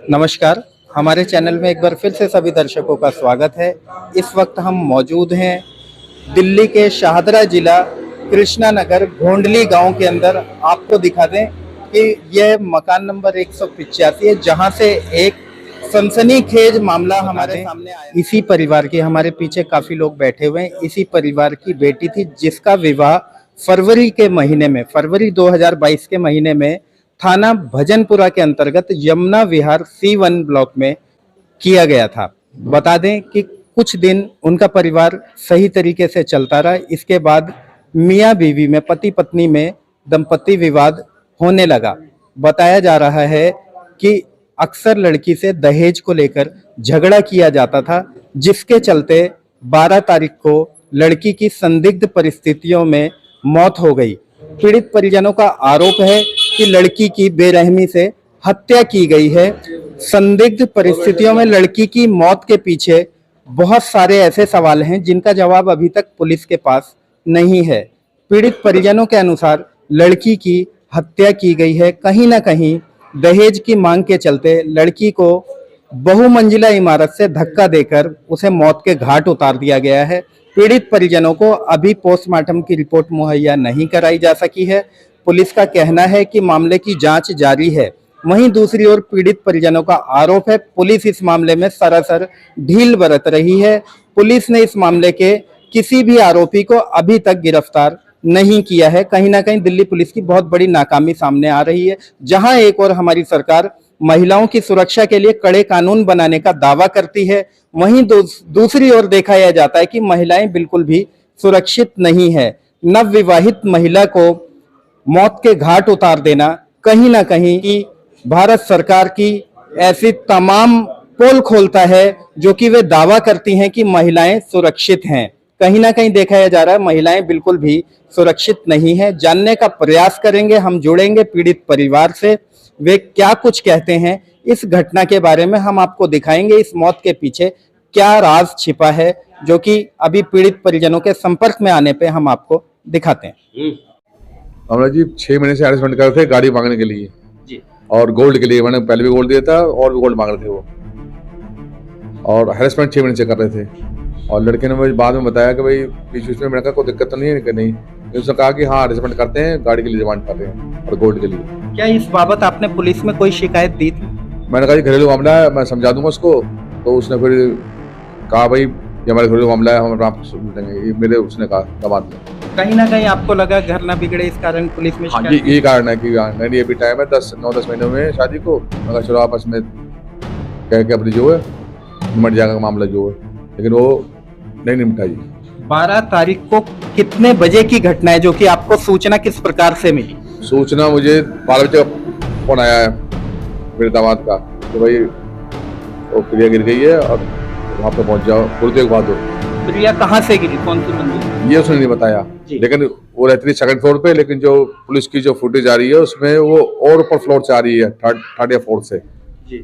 नमस्कार। हमारे चैनल में एक बार फिर से सभी दर्शकों का स्वागत है। इस वक्त हम मौजूद हैं दिल्ली के शाहदरा जिला कृष्णा नगर गोंडली गांव के अंदर। आपको दिखा दें कि यह मकान नंबर 185 है, जहां से एक सनसनीखेज मामला हमारे सामने आया। इसी परिवार के, हमारे पीछे काफी लोग बैठे हुए हैं, इसी परिवार की बेटी थी जिसका विवाह फरवरी 2022 के महीने में थाना भजनपुरा के अंतर्गत यमुना विहार C1 ब्लॉक में किया गया था। बता दें कि कुछ दिन उनका परिवार सही तरीके से चलता रहा। इसके बाद मियां बीवी में, पति पत्नी में दंपति विवाद होने लगा। बताया जा रहा है कि अक्सर लड़की से दहेज को लेकर झगड़ा किया जाता था, जिसके चलते 12 तारीख को लड़की की संदिग्ध परिस्थितियों में मौत हो गई। पीड़ित परिजनों का आरोप है कि लड़की की बेरहमी से हत्या की गई है। संदिग्ध परिस्थितियों में लड़की की मौत के पीछे बहुत सारे ऐसे सवाल हैं जिनका जवाब अभी तक पुलिस के पास नहीं है। पीड़ित परिजनों के अनुसार लड़की की हत्या की गई है। कहीं ना कहीं दहेज की मांग के चलते लड़की को बहुमंजिला इमारत से धक्का देकर उसे मौत के घाट उतार दिया गया है। पीड़ित परिजनों को अभी पोस्टमार्टम की रिपोर्ट मुहैया नहीं कराई जा सकी है। पुलिस का कहना है कि मामले की जांच जारी है। वहीं दूसरी ओर पीड़ित परिजनों का आरोप है पुलिस इस मामले में सरासर ढील बरत रही है। पुलिस ने इस मामले के किसी भी आरोपी को अभी तक गिरफ्तार नहीं किया है। कहीं ना कहीं दिल्ली पुलिस की बहुत बड़ी नाकामी सामने आ रही है। जहां एक और हमारी सरकार महिलाओं की सुरक्षा के लिए कड़े कानून बनाने का दावा करती है, वहीं दूसरी ओर देखा यह जाता है कि महिलाएं बिल्कुल भी सुरक्षित नहीं है। नवविवाहित महिला को मौत के घाट उतार देना कहीं ना कहीं की भारत सरकार की ऐसी तमाम पोल खोलता है जो कि वे दावा करती हैं कि महिलाएं सुरक्षित हैं। कहीं ना कहीं देखा जा रहा है महिलाएं बिल्कुल भी सुरक्षित नहीं है। जानने का प्रयास करेंगे, हम जुड़ेंगे पीड़ित परिवार से, वे क्या कुछ कहते हैं इस घटना के बारे में हम आपको दिखाएंगे। इस मौत के पीछे क्या राज छिपा है जो कि अभी पीड़ित परिजनों के संपर्क में आने पे हम आपको दिखाते हैं। हमरा जी 6 महीने से हैरेसमेंट कर रहे थे गाड़ी मांगने के लिए जी, और गोल्ड के लिए। मैंने पहले भी गोल्ड दिया था और भी गोल्ड मांग रहे थे वो, और हैरेसमेंट 6 महीने से कर रहे थे। और लड़के ने मुझे बाद में बताया कि भाई बीच में मैंने कहा कोई दिक्कत तो नहीं है कि नहीं। उसने कहा कि हाँ हैरेसमेंट करते हैं, गाड़ी के लिए डिमांड कर रहे हैं और गोल्ड के लिए। क्या इस बाबत आपने पुलिस में कोई शिकायत दी थी? मैंने कहा जी घरेलू मामला है, मैं समझा दूंगा उसको। तो उसने फिर कहा भाई ये हमारा घरेलू मामला है, हम आप देंगे, ये मेरे उसने कहा दबाद में। कहीं ना कहीं आपको लगा घर ना बिगड़े इस कारण पुलिस में? हाँ जी, यही कारण है कि नहीं अभी टाइम है 9-10 महीनों में शादी को। मगर चलो आपस में कह के अपनी जो है निमट जाएगा मामला जो है, लेकिन वो नहीं निपटा जी। 12 तारीख को कितने बजे की घटना है जो कि आपको सूचना किस प्रकार से मिली? सूचना मुझे 12 बजे फोन आया है मेरे दामाद का कि भाई वो प्रिया गिर गई है और वहाँ पे पहुँच जाओ, बोलते एक बात हो। प्रिया कहाँ से गिरी, कौन सी मंजिल? ये उसने नहीं बताया, लेकिन वो रहती थी 2nd फ्लोर पे। लेकिन जो पुलिस की जो फुटेज आ रही है उसमें वो और ऊपर फ्लोर से आ रही है, 3rd या 4th से जी।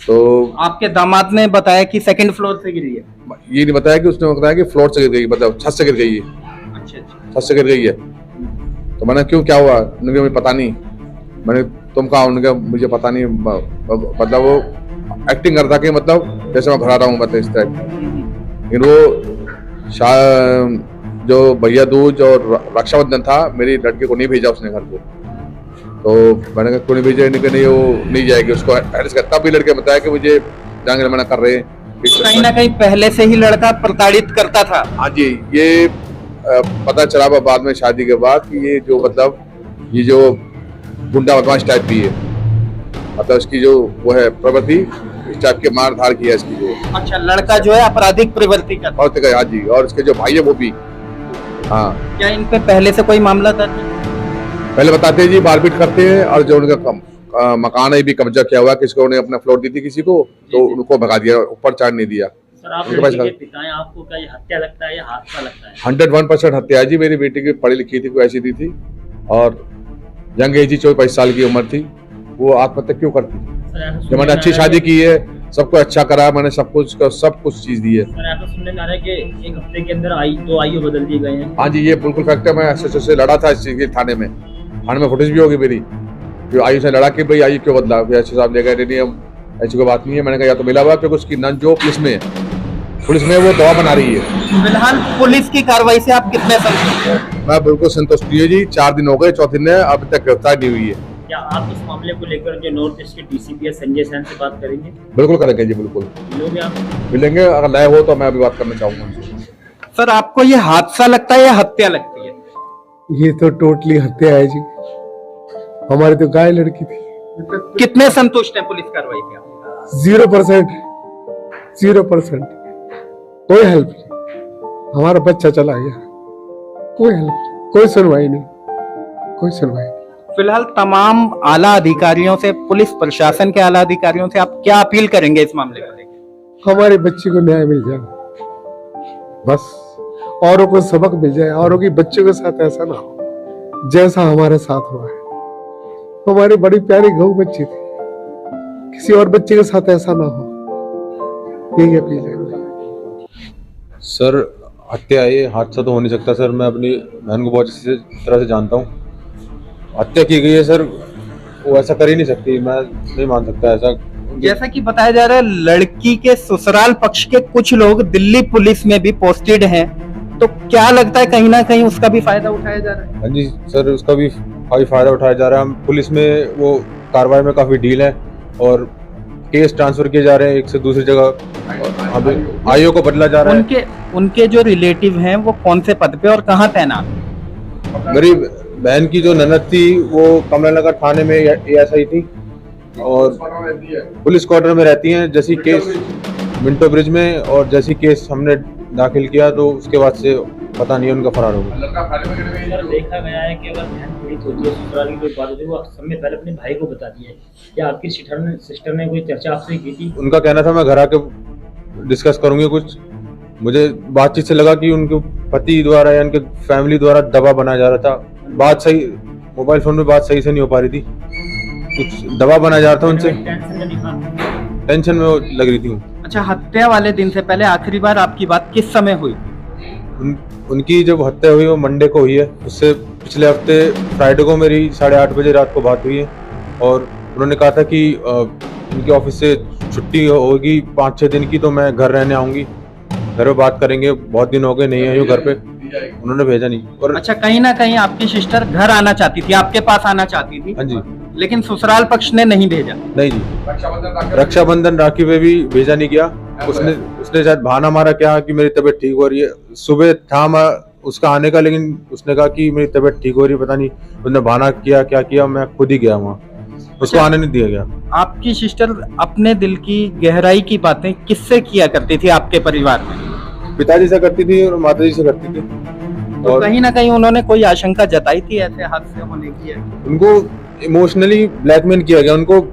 तो आपके दामाद ने बताया कि 2nd फ्लोर से गिरी है? ये नहीं बताया कि उसने बताया कि फ्लोर से गिर गई, मतलब छत से गिर गई है। अच्छा, छत से गिर गई है। तो मैंने क्यों, क्या हुआ? उन्होंने मुझे पता नहीं। मैंने तुम कहा? उन्होंने मुझे पता नहीं। मतलब वो एक्टिंग करता कि मतलब जैसे मैं घर आ रहा हूँ, मतलब इस टाइप। लेकिन वो जो भैया दूज और रक्षाबंधन था, मेरी लड़की को नहीं भेजा उसने घर को। तो मैंने कहा क्यों नहीं भेजा? नहीं वो नहीं जाएगी, उसको एड्रेस का। तब भी लड़के बताया कि मुझे जाने मना कर रहे हैं। कहीं ना कहीं पहले से ही लड़का प्रताड़ित करता था। हाँ जी, ये पता चला बाद में शादी के बाद कि ये जो मतलब ये जो गुंडा बदमाश टाइप भी है, मतलब इसकी जो वो है प्रवृत्ति, इस टाइप के मार धार की है इसकी जो। अच्छा, लड़का जो है आपराधिक प्रवृत्ति का? हाँ जी, और इसके जो भाई है वो भी। हाँ, क्या इन पे पहले से कोई मामला था? पहले बताते हैं जी मारपीट करते हैं, और जो उनका मकान है भी कब्जा किया हुआ, किसको उन्हें अपना फ्लोर दी थी किसी को, तो उनको भगा दिया, ऊपर चढ़ नहीं दिया। सर, आप लड़की के पिता हैं, आपको क्या ये हत्या लगता है या हादसा लगता है? 101% हत्या है जी। मेरी बेटी की पढ़ी लिखी थी, कोई ऐसी नहीं थी, और यंग एज ही 24-25 साल की उम्र थी। वो आत्महत्या क्यों करती? जब मैंने अच्छी शादी की है, सबको अच्छा करा, मैंने सब कुछ चीज दी है। सर, ऐसा सुनने में आ रहा है कि 1 हफ्ते के अंदर 2 आईओ बदल दिए गए हैं। हाँ जी, ये बिल्कुल फैक्ट है। मैं SHO से लड़ा था इस चीज के थाने में फुटेज भी होगी मेरी, जो आयु से लड़ा कि भाई आयु क्यों बदला। SHO साहब ले गए, नहीं हम ऐसी कोई बात नहीं है। मैंने कहा या तो मिला हुआ, क्योंकि उसकी नन जो पुलिस में है, पुलिस में वो दवा बना रही है। फिलहाल पुलिस की कार्रवाई से आप कितने संतुष्ट हैं? मैं बिल्कुल संतुष्ट नहीं है जी। 4 दिन हो गए, 4 दिन है, अभी तक गिरफ्तार नहीं हुई है। क्या आप इस मामले को लेकर जो नॉर्थ ईस्ट के डीसीपी संजय सैन से बात करेंगे? बिल्कुल करेंगे जी, बिल्कुल मिलोगे आप? मिलेंगे, अगर नए हो तो मैं अभी बात करना चाहूंगा उनसे। सर, आपको ये हादसा लगता है या हत्या लगती है? ये तो टोटली हत्या है जी। हमारी तो गाय लड़की थी। कितने संतुष्ट हैं पुलिस कार्रवाई से आप? 0%, 0%। कोई हेल्प नहीं। हमारा बच्चा चला गया, कोई हेल्प नहीं, कोई सुनवाई नहीं, कोई सुनवाई नहीं। फिलहाल तमाम आला अधिकारियों से, पुलिस प्रशासन के आला अधिकारियों से आप क्या अपील करेंगे इस मामले को लेकर? हमारे बच्चे को न्याय मिल जाए, बस। औरों को सबक मिल जाए, औरों की बच्चों के साथ ऐसा ना हो जैसा हमारे साथ हुआ है। हमारी बड़ी प्यारी गऊ बच्ची थी, किसी और बच्चे के साथ ऐसा ना हो, यही अपील है। सर, हत्या है, ये हादसा तो हो नहीं सकता सर। मैं अपनी बहन को बहुत अच्छी तरह से जानता हूँ। हत्या की गई है सर, वो ऐसा कर ही नहीं सकती। मैं नहीं मान सकता ऐसा। जैसा कि बताया जा रहा है, लड़की के ससुराल पक्ष के कुछ लोग दिल्ली पुलिस में भी पोस्टेड हैं, तो क्या लगता है कहीं ना कहीं उसका भी फायदा उठाया जा रहा है? हाँ जी सर, उसका भी काफी फायदा उठाया जा रहा है। हम पुलिस में वो कार्रवाई में काफी डील है और केस ट्रांसफर किए जा रहे हैं एक से दूसरी जगह। अब आईओ को बदला जा रहा है। उनके जो रिलेटिव हैं वो कौन से पद पे और कहाँ तैनात हैं? मेरी बहन की जो ननद थी वो कमला नगर थाने में एएसआई थी और पुलिस क्वार्टर में रहती हैं। जैसी केस मिंटो ब्रिज में, और जैसी केस हमने दाखिल किया तो उसके बाद से पता नहीं उनका फरार हो गया। सर, देखा गया है कि अगर बहन पीड़ित होती है, ससुराल की कोई बात होती है, वो समय पहले अपने भाई को बताती है। या आपकी सिस्टर ने कोई चर्चा आपसे की थी? उनका कहना था मैं घर आके डिस्कस करूंगी कुछ। मुझे बातचीत से लगा कि उनके पति द्वारा या उनके फैमिली द्वारा दबाव बनाया जा रहा था। बात सही, मोबाइल फोन में बात सही से नहीं हो पा रही थी, कुछ दबाव बनाया जा रहा था उनसे। टेंशन में वो लग रही थी। अच्छा, हत्या वाले दिन से पहले आखिरी बार आपकी बात किस समय हुई? उनकी जब हत्या हुई वो मंडे को हुई है। उससे पिछले हफ्ते फ्राइडे को मेरी 8:30 बजे रात को बात हुई है और उन्होंने कहा था कि उनके ऑफिस से छुट्टी होगी 5-6 दिन की, तो मैं घर रहने आऊंगी, घर में बात करेंगे। बहुत दिन हो गए नहीं आई हूँ घर पे, उन्होंने भेजा नहीं। और अच्छा, कहीं ना कहीं आपकी सिस्टर घर आना चाहती थी, आपके पास आना चाहती थी? हाँ जी। लेकिन ससुराल पक्ष ने नहीं भेजा? नहीं जी, रक्षाबंधन राखी पे भी भेजा नहीं गया। उसने शायद बहाना मारा क्या कि मेरी तबीयत ठीक हो रही है। सुबह था उसका आने का, लेकिन उसने कहा कि मेरी तबीयत ठीक हो रही है, पता नहीं उसने बहाना किया क्या किया। मैं खुद ही गया वहाँ, उसको आने नहीं दिया गया। आपकी सिस्टर अपने दिल की गहराई की बातें किससे किया करती थी आपके परिवार में? पिताजी से करती थी और माताजी से करती थी। तो और कहीं ना कहीं उन्होंने कोई आशंका जताई थी ऐसे हादसे होने की? उनको इमोशनली ब्लैकमेल किया गया। उनको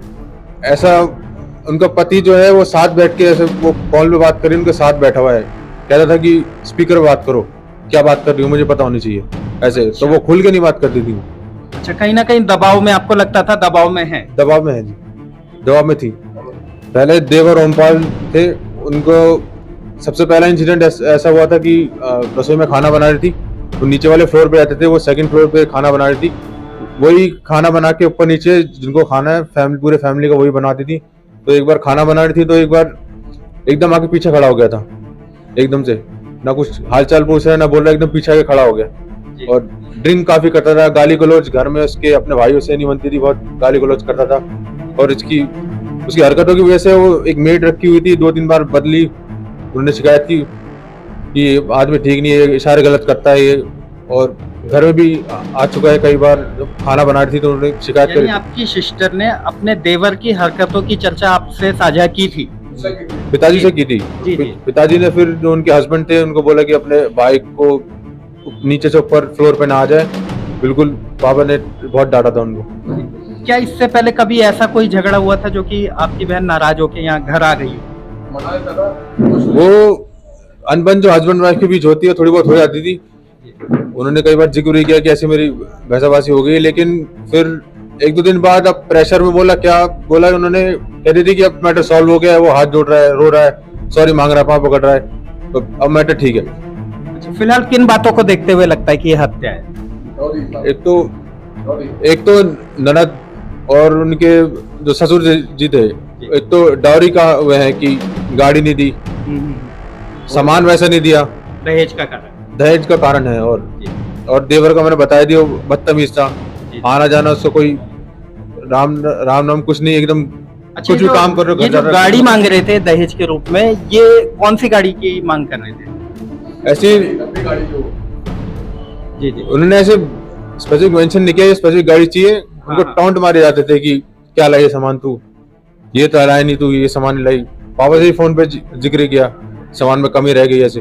ऐसा, उनका पति जो है वो साथ बैठ के, ऐसे वो कॉल पे बात करी, उनके साथ बैठा हुआ है, कहता था कि स्पीकर पे बात करो, क्या बात कर रही हो मुझे पता होनी चाहिए, ऐसे। तो वो खुल के नहीं बात करती थी। अच्छा, कहीं ना कहीं दबाव में, आपको लगता था दबाव में है? दबाव में है जी, दबाव में थी। पहले देव और ओमपाल थे, उनको सबसे पहला इंसिडेंट ऐसा हुआ था कि रसोई में खाना बना रही थी, तो नीचे वाले फ्लोर पे रहते थे, वो सेकंड फ्लोर पे खाना बना रही थी। वही खाना बना के ऊपर नीचे जिनको खाना है पूरे फैमिली का वही बनाती थी। तो एक बार खाना बना रही थी तो एक बार एकदम आके पीछे खड़ा हो गया था, एकदम से, ना कुछ हालचाल पूछ रहा है ना बोल रहा, एकदम पीछे आके खड़ा हो गया। और ड्रिंक काफी करता था, गाली गलौज घर में उसके अपने भाइयों से नहीं बनती थी, बहुत गाली गलौज करता था। और उसकी हरकतों की वजह से वो एक मेड रखी हुई थी, 2-3 बार बदली। उन्होंने शिकायत की कि आदमी ठीक नहीं है, इशारे गलत करता है ये, और घर में भी आ चुका है कई बार। जब खाना बना रही थी तो उन्होंने शिकायत करी। आपकी सिस्टर ने अपने देवर की हरकतों की चर्चा आपसे साझा की थी? पिताजी से की थी। जी। पिताजी ने फिर जो उनके हस्बैंड थे उनको बोला कि अपने भाई को नीचे से ऊपर फ्लोर पे ना आ जाए। बिल्कुल, पापा ने बहुत डांटा था उनको। क्या इससे पहले कभी ऐसा कोई झगड़ा हुआ था जो कि आपकी बहन नाराज होकर यहाँ घर आ गई? वो अनबन जो हस्बैंड वाइफ के बीच होती है थोड़ी बहुत हो जाती थी। उन्होंने कई बार जिक्र किया कि ऐसी मेरी भैंसाबासी हो गई, लेकिन फिर 1-2 दिन बाद अब प्रेशर में बोला, क्या बोला उन्होंने, कह रही थी कि अब मैटर सॉल्व हो गया है, वो हाथ जोड़ रहा है, रो रहा है, सॉरी मांग रहा है, पाँव पकड़ रहा है, तो अब मैटर ठीक है। फिलहाल किन बातों को देखते हुए लगता है कि ये हत्या है? एक तो ननद और उनके जो ससुर जी थे, एक तो डाउरी का वह है कि गाड़ी नहीं दी, सामान वैसा नहीं दिया, दहेज का कारण। दहेज का कारण है। और देवर का मैंने बताया दिया, वो बदतमीज था, आना जाना उसको कोई राम नाम कुछ नहीं, एकदम कुछ भी काम कर रहे हो, ये घर जा जो रहे हो। गाड़ी मांग रहे थे दहेज के रूप में, ये कौन सी गाड़ी की मांग कर रहे थे? ऐसी जी जी। उन्होंने ऐसे स्पेसिफिक मेंशन नहीं किया, ये स्पेसिफिक गाड़ी चाहिए। उनको हाँ। टॉन्ट मारे जाते थे कि क्या लाई ये सामान तू, ये तो लाया नहीं तू, ये सामान नहीं लाई। पापा से ही फोन पे जिक्र किया, सामान में कमी रह गई ऐसे।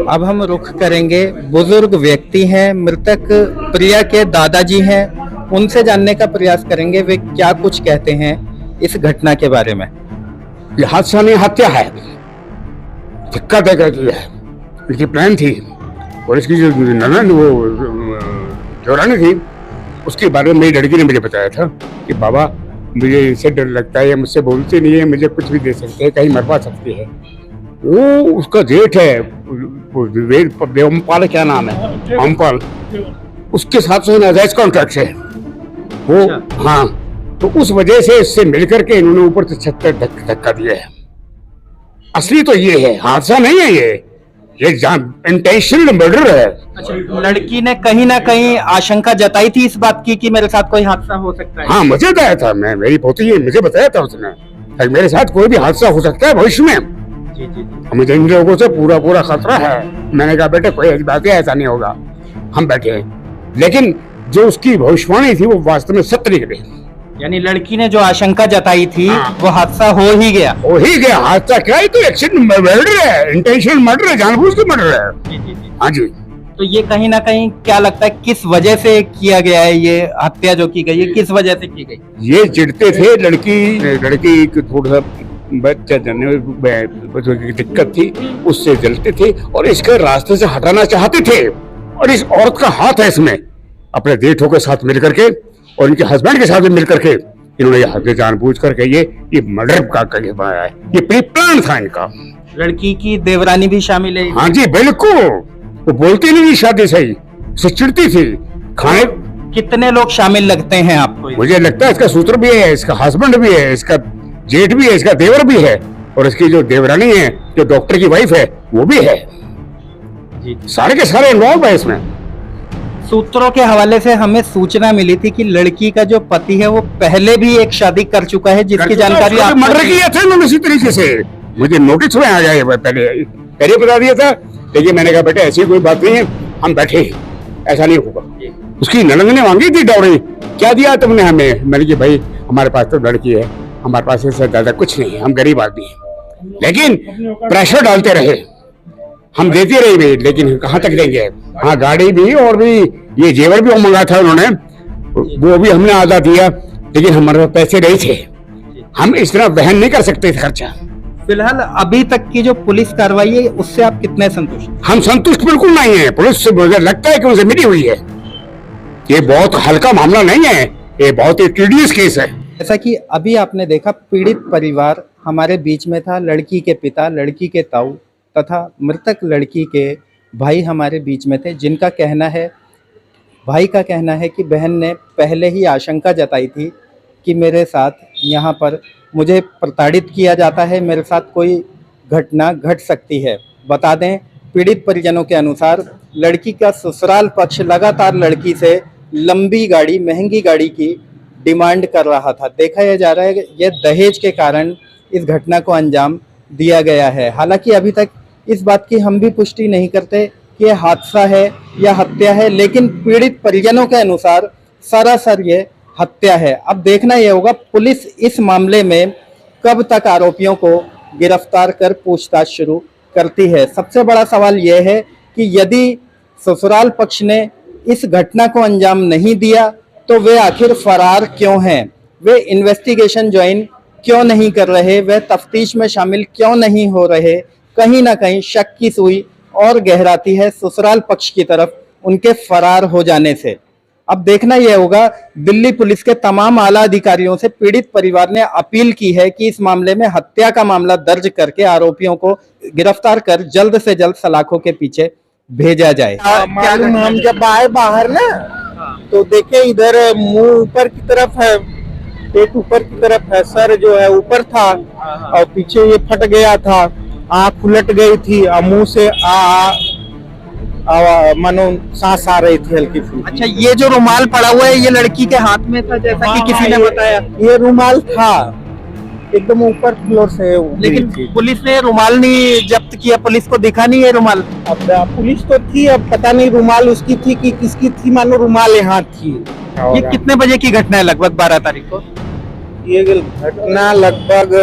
अब हम रुख करेंगे, बुजुर्ग व्यक्ति हैं, मृतक प्रिया के दादाजी हैं, उनसे जानने का प्रयास करेंगे वे क्या कुछ कहते हैं इस घटना के बारे में। ये हादसा नहीं, हत्या है। धक्का देकर किया है, इसकी प्लान थी। और इसकी जो ननद वो देवरानी थी, उसके बारे में मेरी लड़की ने मुझे बताया था कि बाबा मुझे इससे डर लगता है, मुझसे बोलती नहीं है, मुझे कुछ भी दे सकते हैं, कहीं मरवा सकती है। वो उसका जेठ है, देवमपाल, क्या नाम है, अमपाल, उसके साथ से नाजायज कॉन्ट्रैक्ट है वो। हाँ, तो उस वजह से इससे मिलकर के इन्होंने ऊपर से छत पर धक्का दिया है। असली तो ये है, हादसा नहीं है ये इंटेंशनल मर्डर है। अच्छा, लड़की ने कहीं ना कहीं आशंका जताई थी इस बात की कि मेरे साथ कोई हादसा हो सकता है। हाँ, मुझे बताया था, मेरी पोती है, मुझे बताया था उसने कि मेरे साथ कोई भी हादसा हो सकता है भविष्य में। जी जी जी। मुझे इन लोगों से पूरा खतरा है। मैंने कहा बेटे कोई ऐसी बात है, ऐसा नहीं होगा। हम बैठे हैं, लेकिन जो उसकी भविष्यवाणी थी वो वास्तव में सत्य निकली। यानी लड़की ने जो आशंका जताई थी हाँ। वो हादसा हो ही गया। हो ही गया। हादसा क्या है, तो एक्सीडेंट मर्डर है, इंटेंशनल मर्डर है, जानबूझ के मर्डर है। जी जी जी। हाँ जी। तो ये कहीं ना कहीं क्या लगता है किस वजह से किया गया है, ये हत्या जो की गई है किस वजह से की गई? ये चिढ़ते थे, लड़की को थोड़ा सा बच्चा जनने में दिक्कत थी, उससे जलते थे और इसके रास्ते से हटाना चाहते थे। और इस औरत का हाथ है इसमें, अपने जेठों के साथ मिलकर के और इनके हस्बैंड के साथ भी मिलकर के इन्होंने ये जानबूझ करके ये मर्डर का बनाया है। ये प्री प्लान था इनका। लड़की की देवरानी भी शामिल है? हाँ जी बिल्कुल। वो बोलती नहीं थी शादी सही, से चिढ़ती थी। खाने कितने लोग शामिल लगते हैं आपको? मुझे लगता है इसका सूत्र भी है, इसका हस्बैंड भी है, इसका जेठ भी है, इसका देवर भी है, और इसकी जो देवरानी है, जो डॉक्टर की वाइफ है, वो भी है। जी। सारे के सारे इन्वॉल्व है इसमें। सूत्रों के हवाले से हमें सूचना मिली थी कि लड़की का जो पति है वो पहले भी एक शादी कर चुका है, जिसकी जानकारी आप मर्डर किया था इन्होंने इसी तरीके से। मुझे नोटिस में आ जाए, पहले बता दिया था, लेकिन मैंने कहा बेटा ऐसी कोई बात नहीं है, हम बैठे हैं, ऐसा नहीं होगा। उसकी ननद ने मांगी थी डाउरी, क्या दिया तुमने हमें? मैंने कहा भाई हमारे पास तो लड़की है, हमारे पास इससे ज्यादा कुछ नहीं है, हम गरीब आदमी हैं। लेकिन प्रेशर डालते रहे, हम देते रहे भी, लेकिन कहाँ तक देंगे? हाँ, गाड़ी भी और भी ये जेवर भी मंगा था उन्होंने, वो भी हमने आधा दिया, लेकिन हमारे पास पैसे नहीं थे, हम इस तरह वहन नहीं कर सकते खर्चा। फिलहाल अभी तक की जो पुलिस कार्रवाई है उससे आप कितने संतुष्ट? हम संतुष्ट बिल्कुल नहीं है। पुलिस से मुझे लगता है कि उनसे मिली हुई है। ये बहुत हल्का मामला नहीं है, ये बहुत ही टीडियस केस है। जैसा कि अभी आपने देखा, पीड़ित परिवार हमारे बीच में था, लड़की के पिता, लड़की के ताऊ तथा मृतक लड़की के भाई हमारे बीच में थे, जिनका कहना है, भाई का कहना है कि बहन ने पहले ही आशंका जताई थी कि मेरे साथ यहाँ पर मुझे प्रताड़ित किया जाता है, मेरे साथ कोई घटना घट सकती है। बता दें, पीड़ित परिजनों के अनुसार लड़की का ससुराल पक्ष लगातार लड़की से लंबी गाड़ी, महंगी गाड़ी की डिमांड कर रहा था। देखा यह जा रहा है कि यह दहेज के कारण इस घटना को अंजाम दिया गया है। हालांकि अभी तक इस बात की हम भी पुष्टि नहीं करते कि यह हादसा है या हत्या है, लेकिन पीड़ित परिजनों के अनुसार सरासर ये हत्या है। अब देखना यह होगा पुलिस इस मामले में कब तक आरोपियों को गिरफ्तार कर पूछताछ शुरू करती है। सबसे बड़ा सवाल यह है कि यदि ससुराल पक्ष ने इस घटना को अंजाम नहीं दिया तो वे आखिर फरार क्यों हैं? वे इन्वेस्टिगेशन ज्वाइन क्यों नहीं कर रहे? वे तफ्तीश में शामिल क्यों नहीं हो रहे? कहीं ना कहीं शक की सुई और गहराती है ससुराल पक्ष की तरफ उनके फरार हो जाने से। अब देखना यह होगा, दिल्ली पुलिस के तमाम आला अधिकारियों से पीड़ित परिवार ने अपील की है कि इस मामले में हत्या का मामला दर्ज करके आरोपियों को गिरफ्तार कर जल्द से जल्द सलाखों के पीछे भेजा जाए। मालूम, हम जब आए बाहर ना तो देखे इधर मुंह ऊपर की तरफ है, पेट ऊपर की तरफ है, सर जो है ऊपर था और पीछे ये फट गया था, आँख उलट गई थी और मुंह से मानो सांस आ रही थी हल्की फुल्की। अच्छा, ये जो रुमाल पड़ा हुआ है ये लड़की के हाथ में था जैसा कि किसी ने बताया? ये रुमाल था, एकदम ऊपर फ्लोर से। लेकिन पुलिस ने रुमाल नहीं जब्त किया, पुलिस को दिखा नहीं है रुमाल? अब पुलिस तो थी, अब पता नहीं रुमाल उसकी थी कि किसकी थी, मानो रुमाल यहाँ थी। ये कितने बजे की घटना है? लगभग 12 तारीख को ये घटना लगभग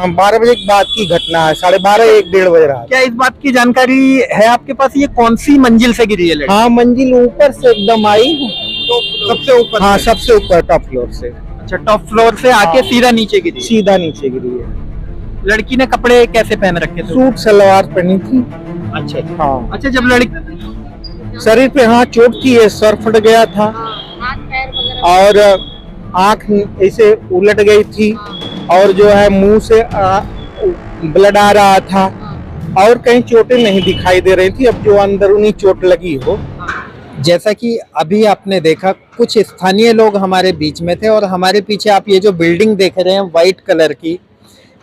12 बजे के बाद की घटना है, 12:30 1-1:30 बज रहा है। क्या इस बात की जानकारी है आपके पास, ये कौन सी मंजिल से गिरी है लड़की? हाँ, मंजिल ऊपर से एकदम आई, तो सबसे ऊपर। हाँ, सबसे ऊपर टॉप फ्लोर से। अच्छा, टॉप फ्लोर से आके सीधा नीचे गिरी? सीधा नीचे गिरी है। लड़की ने कपड़े कैसे पहन रखे थे? सूट सलवार पहनी थी। अच्छा हाँ। अच्छा, जब लड़की शरीर पे हाँ चोट की है, सर फट गया था और आंख ऐसे उलट गई थी और जो है मुंह से ब्लड आ रहा था और कहीं चोटें नहीं दिखाई दे रही थी। अब जो अंदरूनी चोट लगी हो। जैसा कि अभी आपने देखा, कुछ स्थानीय लोग हमारे बीच में थे और हमारे पीछे आप ये जो बिल्डिंग देख रहे हैं व्हाइट कलर की,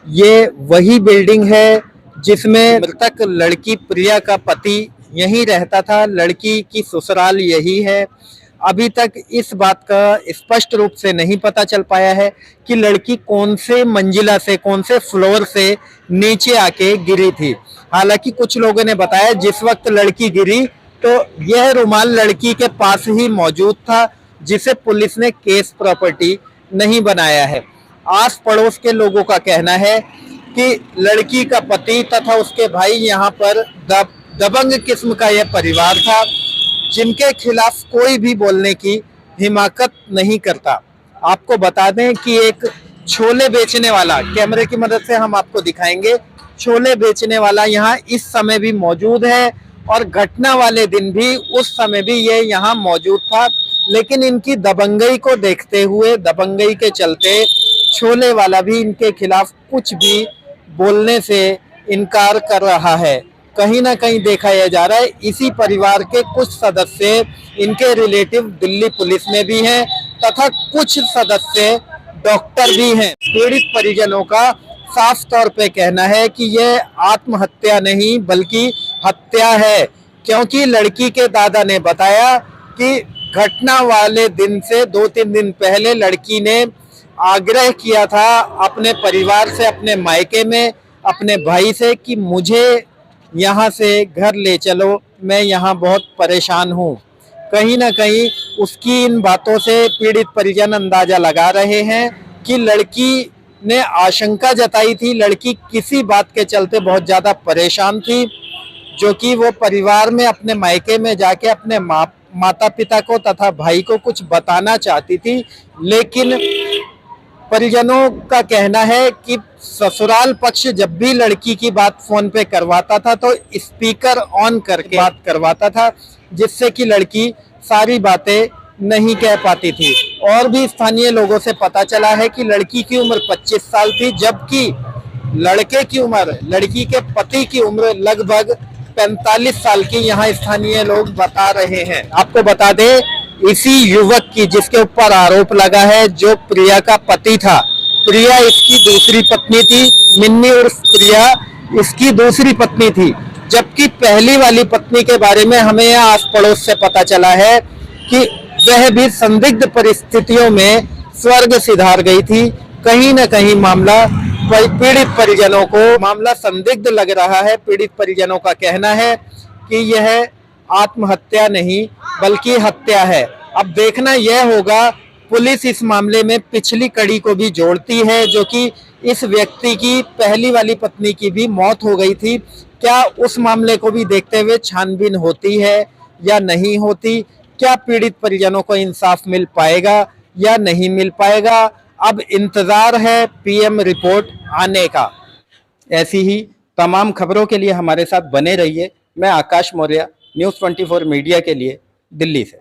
ये वही बिल्डिंग है जिसमें मृतक लड़की प्रिया का पति यहीं रहता था। लड़की की ससुराल यही है। अभी तक इस बात का स्पष्ट रूप से नहीं पता चल पाया है कि लड़की कौन से मंजिला से, कौन से फ्लोर से नीचे आके गिरी थी। हालांकि कुछ लोगों ने बताया जिस वक्त लड़की गिरी तो यह रुमाल लड़की के पास ही मौजूद था, जिसे पुलिस ने केस प्रॉपर्टी नहीं बनाया है। आस पड़ोस के लोगों का कहना है कि लड़की का पति तथा उसके भाई यहाँ पर दबंग किस्म का यह परिवार था, जिनके खिलाफ कोई भी बोलने की हिमाकत नहीं करता। आपको बता दें कि एक छोले बेचने वाला, कैमरे की मदद से हम आपको दिखाएंगे, छोले बेचने वाला यहाँ इस समय भी मौजूद है और घटना वाले दिन भी उस समय भी ये यहाँ मौजूद था। लेकिन इनकी दबंगई को देखते हुए, दबंगई के चलते छोले वाला भी इनके खिलाफ कुछ भी बोलने से इनकार कर रहा है। कहीं ना कहीं देखा यह जा रहा है इसी परिवार के कुछ सदस्य, इनके रिलेटिव दिल्ली पुलिस में भी हैं तथा कुछ सदस्य डॉक्टर भी हैं। पीड़ित परिजनों का साफ तौर पे कहना है कि यह आत्महत्या नहीं बल्कि हत्या है, क्योंकि लड़की के दादा ने बताया कि घटना वाले दिन से 2-3 दिन पहले लड़की ने आग्रह किया था अपने परिवार से, अपने मायके में, अपने भाई से कि मुझे यहाँ से घर ले चलो, मैं यहाँ बहुत परेशान हूँ। कहीं ना कहीं उसकी इन बातों से पीड़ित परिजन अंदाजा लगा रहे हैं कि लड़की ने आशंका जताई थी, लड़की किसी बात के चलते बहुत ज़्यादा परेशान थी, जो कि वो परिवार में अपने मायके में जाके अपने माता पिता को तथा भाई को कुछ बताना चाहती थी। लेकिन परिजनों का कहना है कि ससुराल पक्ष जब भी लड़की की बात फोन पे करवाता था तो स्पीकर ऑन करके बात करवाता था, जिससे कि लड़की सारी बातें नहीं कह पाती थी। और भी स्थानीय लोगों से पता चला है कि लड़की की उम्र 25 साल थी, जबकि लड़के की उम्र, लड़की के पति की उम्र लगभग 45 साल की यहाँ स्थानीय लोग बता रहे हैं। आपको बता दें, इसी युवक की जिसके ऊपर आरोप लगा है, जो प्रिया का पति था, प्रिया इसकी दूसरी पत्नी थी, मिन्नी उर्फ प्रिया इसकी दूसरी पत्नी थी, जबकि पहली वाली पत्नी के बारे में हमें यहाँ आस पड़ोस से पता चला है कि वह भी संदिग्ध परिस्थितियों में स्वर्ग सिधार गई थी। कहीं न कहीं मामला पीड़ित परिजनों को मामला संदिग्ध लग रहा है। पीड़ित परिजनों का कहना है कि यह आत्महत्या नहीं बल्कि हत्या है। अब देखना यह होगा, पुलिस इस मामले में पिछली कड़ी को भी जोड़ती है, जो कि इस व्यक्ति की पहली वाली पत्नी की भी मौत हो गई थी। क्या उस मामले को भी देखते हुए छानबीन होती है या नहीं होती? क्या पीड़ित परिजनों को इंसाफ मिल पाएगा या नहीं मिल पाएगा? अब इंतजार है पीएम रिपोर्ट आने का। ऐसी ही तमाम खबरों के लिए हमारे साथ बने रहिए। मैं आकाश मौर्य, न्यूज़ 24 मीडिया के लिए दिल्ली से।